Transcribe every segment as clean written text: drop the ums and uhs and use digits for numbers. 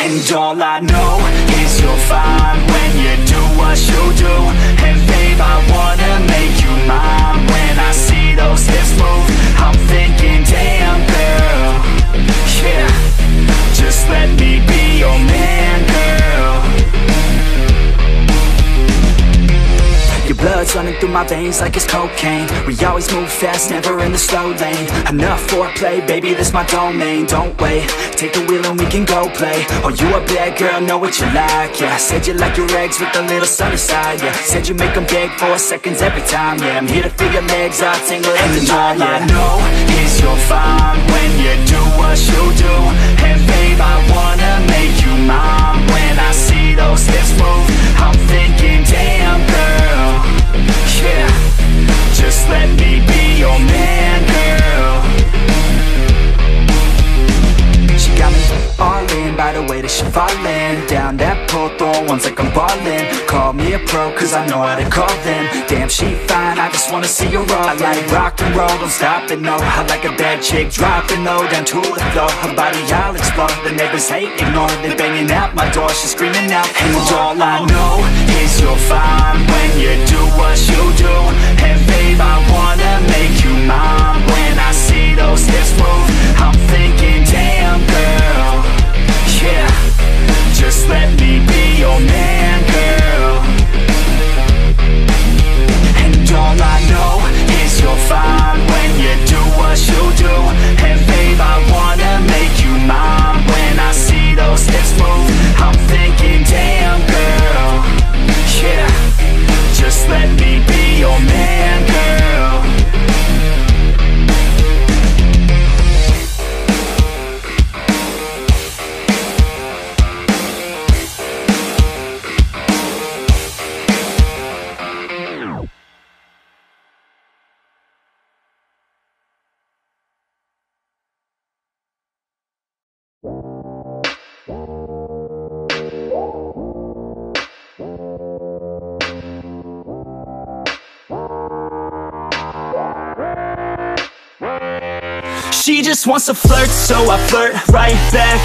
And all I know is you'll find when you do what you do. And babe, I wanna make you mine. When I see those hips move, I'm thinking, damn girl, yeah, just let me be your man, girl. Your blood's running through my veins like it's cocaine. We always move fast, never in the slow lane. Enough foreplay, baby, this my domain. Don't wait, take the wheel and we can go play. Oh, you a bad girl, know what you like, yeah. Said you like your eggs with a little sunny side, yeah. Said you make them beg for seconds every time, yeah. I'm here to feel your legs, I'll tingle every time, yeah. All I know is you're fine when you do what you do. And babe, I wanna make you mine. When I see those hips move, I'm thinking, damn girl, yeah, just let me be your man, girl. She got me all in by the way that she fallin' down that pole, throwing ones like I'm ballin'. Call me a pro, cause I know how to call them. Damn, she fine, I just wanna see her all. I like rock and roll, don't stop it, no. I like a bad chick, dropping low, down to the floor. Her body, I'll explore, the neighbors hate, ignore. They banging out my door, she's screaming out. And all I know is you're fine when you do what you do. And babe, I wanna make you mine. When I see those hips move, I'm thinking, damn girl, yeah, just let me be your man, girl. And all I know is you're fine when you do what you do. And babe, I wanna make you mine. When I see those hips move, I'm thinking, damn girl, yeah, just let me be your man, girl. She just wants to flirt, so I flirt right back.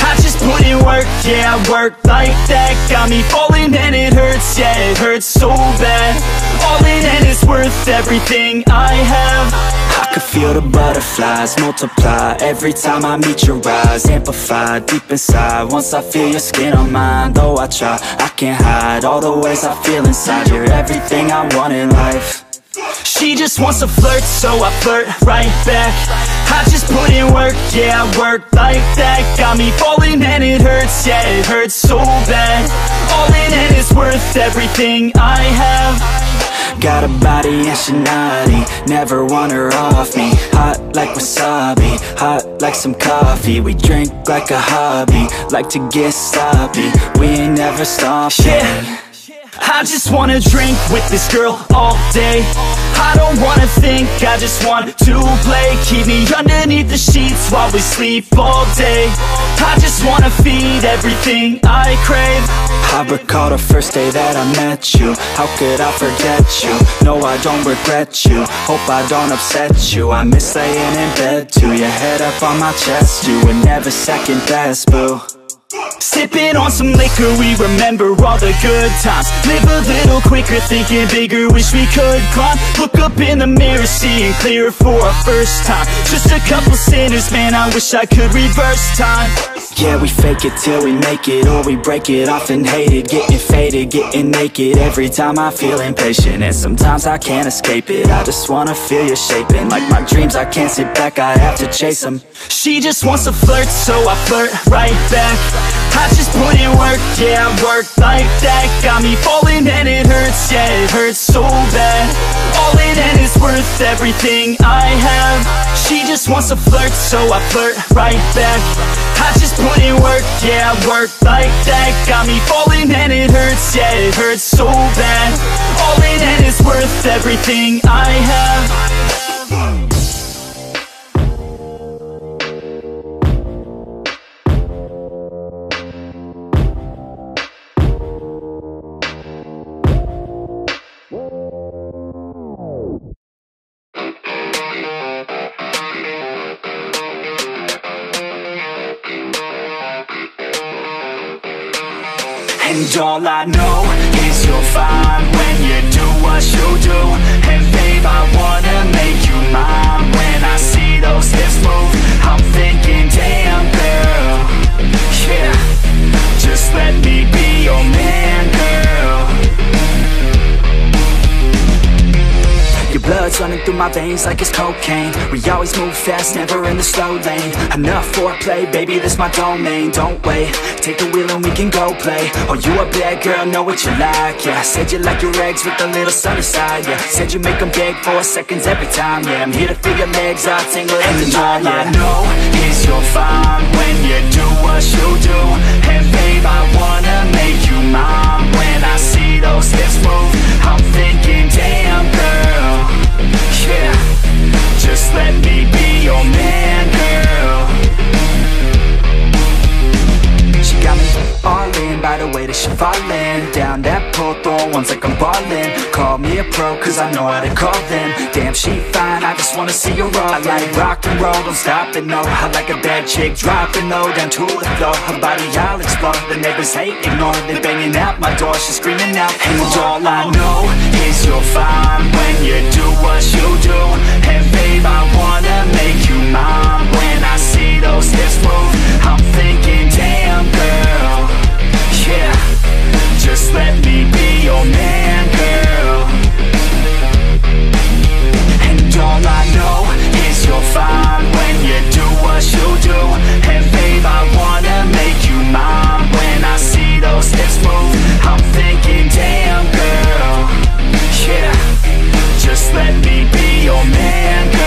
I just put in work, yeah, I work like that. Got me falling and it hurts, yeah, it hurts so bad. All in and it's worth everything I have. I could feel the butterflies multiply every time I meet your eyes. Amplify deep inside once I feel your skin on mine. Though I try, I can't hide all the ways I feel inside. You're everything I want in life. She just wants to flirt, so I flirt right back. I just put in work, yeah, I work like that. Got me falling and it hurts, yeah, it hurts so bad. All in and it's worth everything I have. Got a body and she naughty, never want her off me. Hot like wasabi, hot like some coffee. We drink like a hobby, like to get sloppy. We ain't never stopping, yeah. I just wanna drink with this girl all day. I don't wanna think, I just want to play. Keep me underneath the sheets while we sleep all day. I just wanna feed everything I crave. I recall the first day that I met you. How could I forget you? No, I don't regret you. Hope I don't upset you. I miss laying in bed too. Your head up on my chest, you were never second best, boo. Sipping on some liquor, we remember all the good times. Live a little quicker, thinking bigger, wish we could climb. Look up in the mirror, seeing clearer for our first time. Just a couple sinners, man, I wish I could reverse time. Yeah, we fake it till we make it, or we break it off and hate it. Getting faded, getting naked, every time I feel impatient. And sometimes I can't escape it, I just wanna feel you shaping. Like my dreams, I can't sit back, I have to chase them. She just wants to flirt, so I flirt right back. I just put in work, yeah, I work like that. Got me falling and it hurts, yeah, it hurts so bad. All in and it's worth everything I have. She just wants to flirt, so I flirt right back. I just put in work, yeah, I work like that. Got me falling and it hurts, yeah, it hurts so bad. All in and it's worth everything I have. And all I know is you're fine when you do what you do. And babe, I wanna make you mine. When I see those hips move, I'm thinking, damn girl, yeah, just let me be your man, girl. Your blood's running through my veins like it's cocaine. We always move fast, never in the slow lane. Enough foreplay, baby, this my domain. Don't wait, take the wheel and we can go play. Oh, you a bad girl, know what you like, yeah. Said you like your eggs with a little sunny side, yeah. Said you make them beg for seconds every time, yeah. I'm here to feel your legs, I'll tingle every time, yeah. All I know is you're fine when you do what you do. And babe, I wanna make you mine. When I see those hips move, I'm thinking, damn girl, yeah, just let me be your man, girl. She got me all in by the way that she fallin' down that pole, throwing ones like I'm ballin'. Call me a pro, cause I know how to call them. Damn, she fine, I just wanna see her all. I like rock and roll, don't stop it, no. I like a bad chick, dropping low, down to the floor. Her body, I'll explore, the neighbors hate, ignore. They banging out my door, she's screaming out. And all I know is you're fine when you do what you do. And babe, I wanna make you mine. When I see those hips move, I'm thinking, damn girl, yeah, just let me be your man, girl. And all I know is you're fine when you do what you do. And babe, I wanna make you mine. When I see those hips move, I'm thinking, damn girl, yeah, just let me be your man, girl.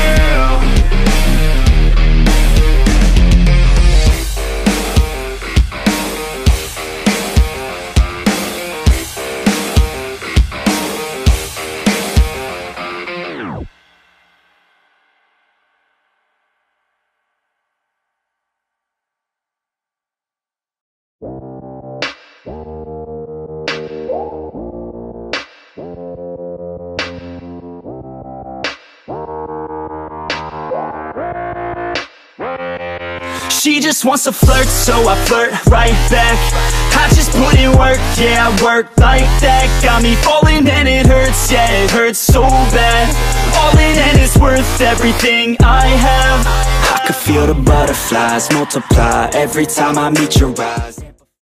She just wants to flirt, so I flirt right back. I just put in work, yeah, I work like that. Got me falling and it hurts, yeah, it hurts so bad. All in and it's worth everything I have. I could feel the butterflies multiply every time I meet your eyes.